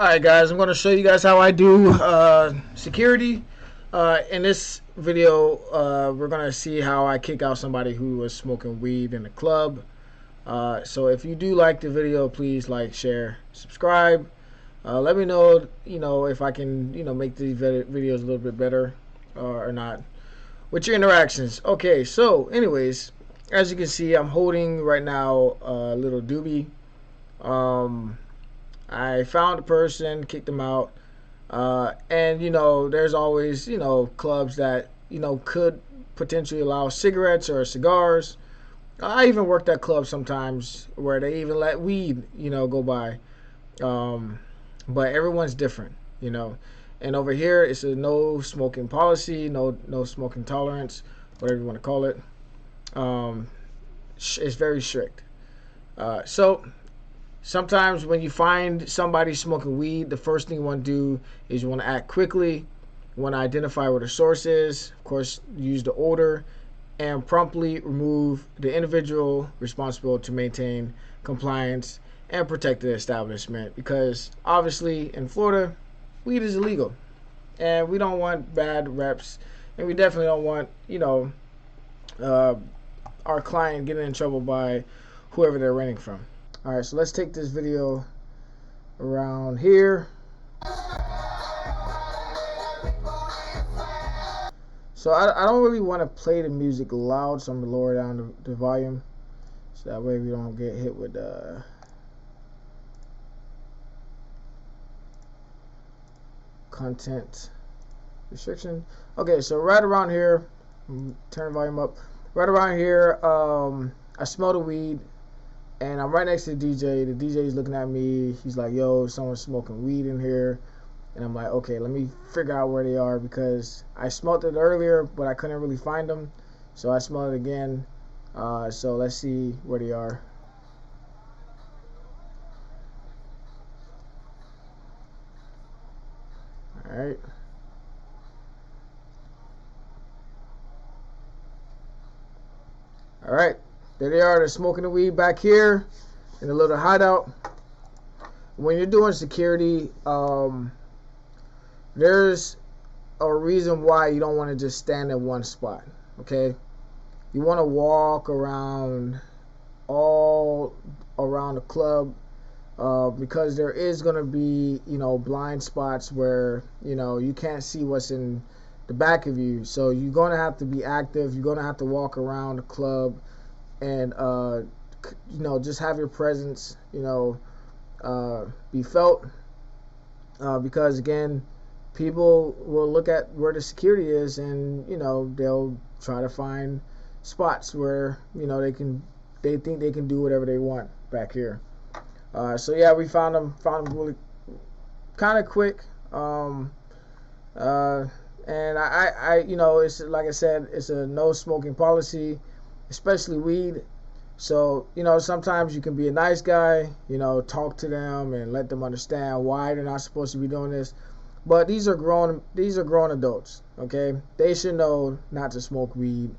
Alright guys, I'm going to show you guys how I do security. In this video, we're going to see how I kick out somebody who was smoking weed in the club. So if you do like the video, please like, share, subscribe. Let me know, if I can, make these videos a little bit better or not with your interactions. Okay, so anyways, as you can see, I'm holding right now a little doobie. I found a person, kicked them out, and there's always clubs that could potentially allow cigarettes or cigars. I even worked at clubs sometimes where they even let weed go by, but everyone's different. And over here, it's a no smoking policy, no smoking tolerance, whatever you want to call it. It's very strict. So sometimes when you find somebody smoking weed, the first thing you want to do is you want to act quickly. You want to identify where the source is. Of course, use the odor and promptly remove the individual responsible to maintain compliance and protect the establishment, because obviously in Florida, weed is illegal and we don't want bad reps, and we definitely don't want our client getting in trouble by whoever they're renting from. Alright, so let's take this video around here. So I don't really want to play the music loud, so I'm going to lower down the volume, so that way we don't get hit with content restriction. Okay, so right around here, turn the volume up. Right around here, I smell the weed. And I'm right next to the DJ. The DJ is looking at me. He's like, yo, someone's smoking weed in here. And I'm like, okay, let me figure out where they are, because I smelled it earlier, but I couldn't really find them. So I smelled it again. So let's see where they are. All right. All right. There they are. They're smoking the weed back here in a little hideout. When you're doing security, there's a reason why you don't want to just stand in one spot. Okay, you want to walk around all around the club, because there is going to be blind spots where you can't see what's in the back of you. So you're going to have to be active. You're going to have to walk around the club and just have your presence be felt, because again, people will look at where the security is, and they'll try to find spots where they think they can do whatever they want back here. So yeah, we found them really kind of quick, and I it's like I said, it's a no smoking policy, especially weed. So sometimes you can be a nice guy, talk to them and let them understand why they're not supposed to be doing this. But these are grown adults. Okay, they should know not to smoke weed,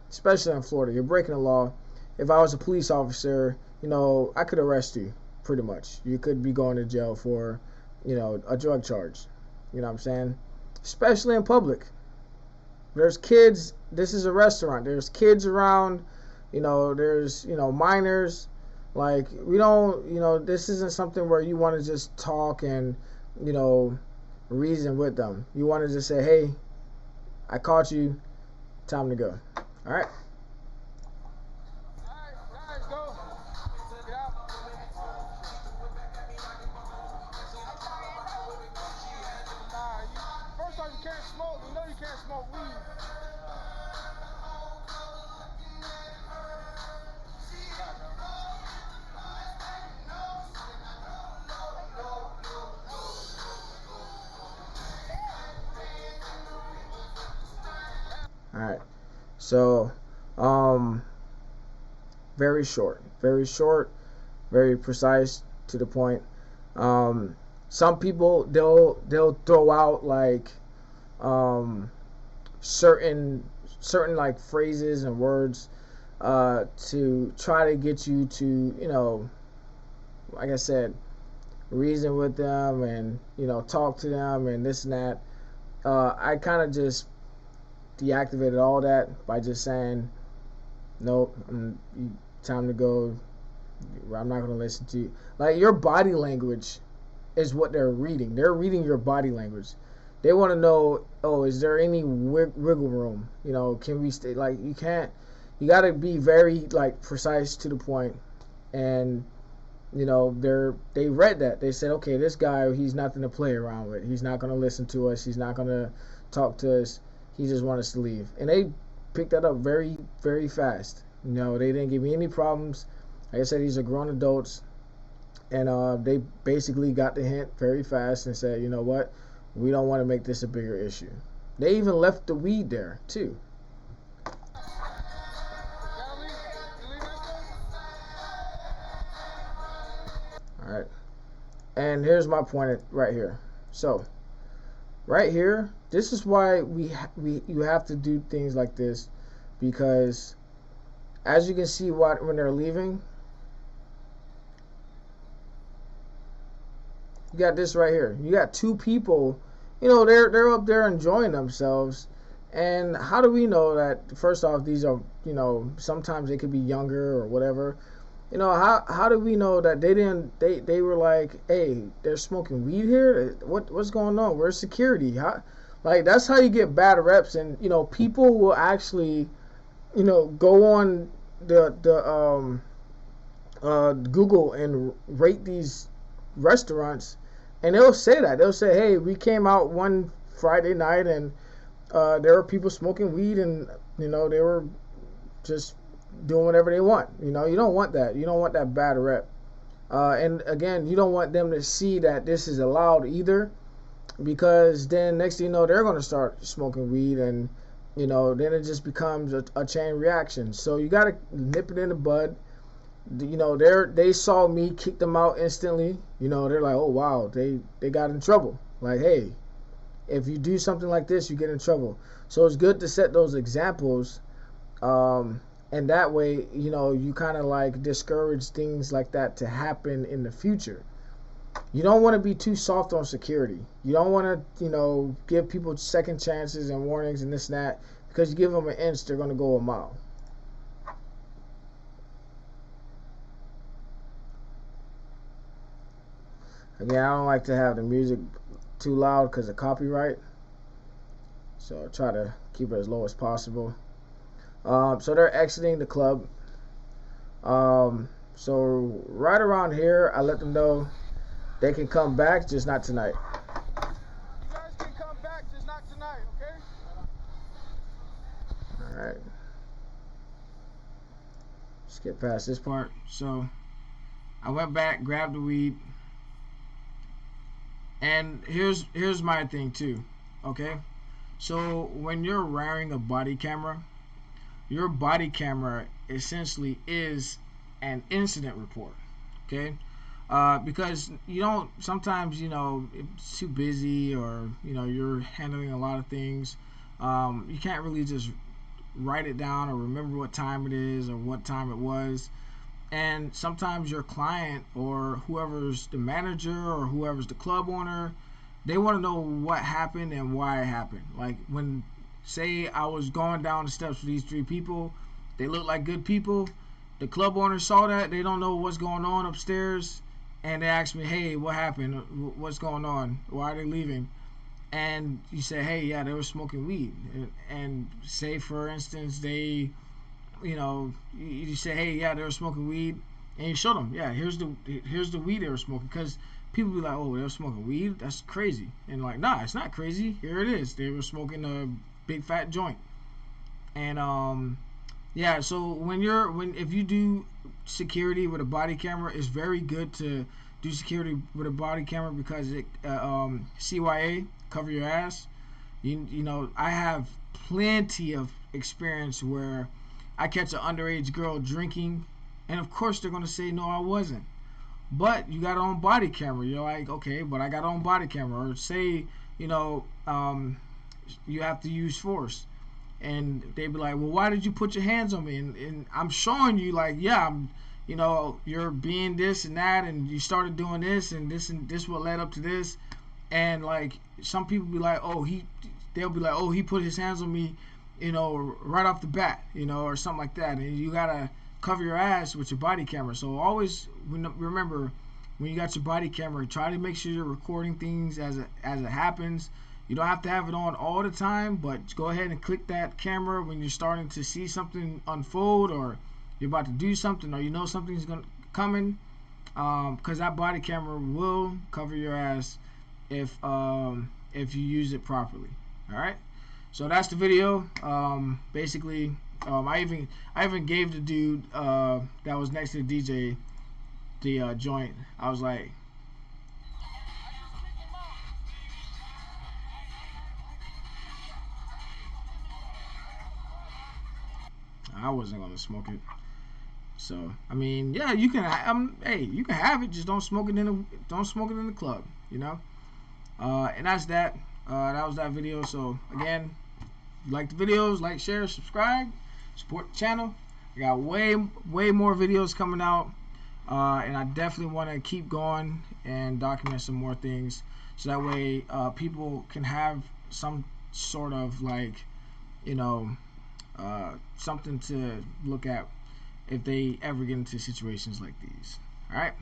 especially in Florida. You're breaking the law. If I was a police officer, I could arrest you. Pretty much, you could be going to jail for a drug charge. You know what I'm saying? Especially in public. There's kids. This is a restaurant. There's kids around. There's minors. Like, we don't, this isn't something where you want to just talk and reason with them. You want to just say, hey, I caught you, time to go. All right. First off, you can't smoke. You know you can't smoke weed. All right. So, very short, very precise, to the point. Some people, they'll throw out like certain like phrases and words to try to get you to like I said, reason with them and talk to them and this and that. I kind of just deactivated all that by just saying nope, time to go. I'm not gonna listen to you. Like your body language is what they're reading. They're reading your body language. They want to know, oh, is there any wiggle room? Can we stay? Like you can't. You got to be very like precise to the point. And they read that. They said, okay, this guy, he's nothing to play around with. He's not gonna listen to us. He's not gonna talk to us. He just wants us to leave. And they picked that up very, very fast. They didn't give me any problems. Like I said, these are grown adults, and they basically got the hint very fast and said, you know what, we don't want to make this a bigger issue. They even left the weed there too. All right, and here's my point right here. So, right here, this is why you have to do things like this, because as you can see, when they're leaving, you got this right here. You got two people, they're up there enjoying themselves. And how do we know that? First off, these are, sometimes they could be younger or whatever. How do we know that they were like, hey, they're smoking weed here? What's going on? Where's security? That's how you get bad reps. And people will actually go on the Google and rate these restaurants, and they'll say that. They'll say, hey, we came out one Friday night and there were people smoking weed, and they were just doing whatever they want. You don't want that. You don't want that bad rep. And again, you don't want them to see that this is allowed either, because then next thing you know, they're going to start smoking weed, and then it just becomes a chain reaction. So you got to nip it in the bud. They saw me kick them out instantly. They're like, oh wow, they got in trouble. Like, hey, if you do something like this, you get in trouble. So it's good to set those examples, and that way, you kind of like discourage things like that to happen in the future. You don't want to be too soft on security. You don't want to, give people second chances and warnings and this and that, because you give them an inch, they're going to go a mile. Again, I don't like to have the music too loud because of copyright, so I try to keep it as low as possible. So they're exiting the club. So right around here, I let them know they can come back, just not tonight. You guys can come back, just not tonight, okay? All right. Let's get past this part. So I went back, grabbed the weed, and here's my thing too. Okay. So when you're wearing a body camera, your body camera essentially is an incident report. Okay. Because you don't, sometimes it's too busy, or you're handling a lot of things. You can't really just write it down or remember what time it is or what time it was. And sometimes your client, or whoever's the manager or whoever's the club owner, they want to know what happened and why it happened. Like, when, say, I was going down the steps with these three people, they look like good people. The club owner saw that. They don't know what's going on upstairs, and they ask me, hey, what happened? What's going on? Why are they leaving? And you say, hey, yeah, they were smoking weed. And say, for instance, they, you say, hey, yeah, they were smoking weed, and you show them, yeah, here's the weed they were smoking, because people be like, oh, they were smoking weed? That's crazy. And like, nah, it's not crazy. Here it is. They were smoking a big fat joint. And yeah, so if you do security with a body camera, it's very good to do security with a body camera, because it CYA, cover your ass. I have plenty of experience where I catch an underage girl drinking, and of course they're gonna say, no, I wasn't. But you got on body camera. You're like, okay, but I got on body camera. Or say, you have to use force, and they be like, well, why did you put your hands on me? And I'm showing you, like, yeah, you know, you're being this and that, and you started doing this and this what led up to this. And like some people be like, oh, they'll be like, oh, he put his hands on me, you know, right off the bat, you know, or something like that. And you gotta cover your ass with your body camera. So always remember, when you got your body camera, try to make sure you're recording things as it happens. You don't have to have it on all the time, but go ahead and click that camera when you're starting to see something unfold, or you're about to do something, or you know something's coming, because that body camera will cover your ass if you use it properly. All right. So that's the video. Basically, I even gave the dude that was next to the DJ the joint. I was like, I wasn't gonna smoke it. So I mean, yeah, you can. Hey, you can have it. Just don't smoke it in the club. You know. And that's that. That was that video. So again, if you like the videos, like, share, subscribe, support the channel. I got way more videos coming out, and I definitely want to keep going and document some more things, so that way people can have some sort of, like, you know, something to look at if they ever get into situations like these. All right.